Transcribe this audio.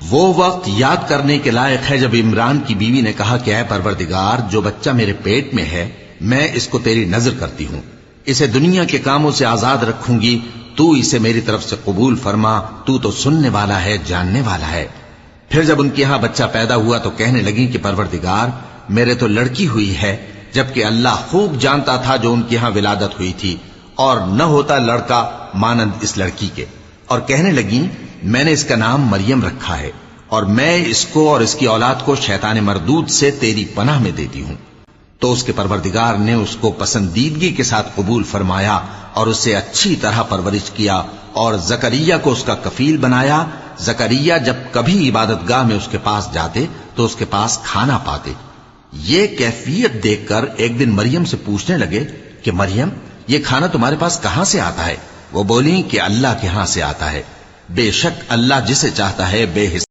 وہ وقت یاد کرنے کے لائق ہے جب عمران کی بیوی نے کہا کہ اے پروردگار، جو بچہ میرے پیٹ میں ہے میں اس کو تیری نظر کرتی ہوں، اسے دنیا کے کاموں سے آزاد رکھوں گی، تو اسے میری طرف سے قبول فرما، تو سننے والا ہے، جاننے والا ہے۔ پھر جب ان کے ہاں بچہ پیدا ہوا تو کہنے لگی کہ پروردگار، میرے تو لڑکی ہوئی ہے، جبکہ اللہ خوب جانتا تھا جو ان کے ہاں ولادت ہوئی تھی، اور نہ ہوتا لڑکا مانند اس لڑکی کے۔ اور کہنے لگی میں نے اس کا نام مریم رکھا ہے، اور میں اس کو اور اس کی اولاد کو شیطان مردود سے تیری پناہ میں دیتی ہوں۔ تو اس کے پروردگار نے اس کو پسندیدگی کے ساتھ قبول فرمایا اور اسے اچھی طرح پرورش کیا، اور زکریا کو اس کا کفیل بنایا۔ زکریا جب کبھی عبادت گاہ میں اس کے پاس جاتے تو اس کے پاس کھانا پاتے۔ یہ کیفیت دیکھ کر ایک دن مریم سے پوچھنے لگے کہ مریم، یہ کھانا تمہارے پاس کہاں سے آتا ہے؟ وہ بولی کہ اللہ کے ہاں سے آتا ہے، بے شک اللہ جسے چاہتا ہے بے حساب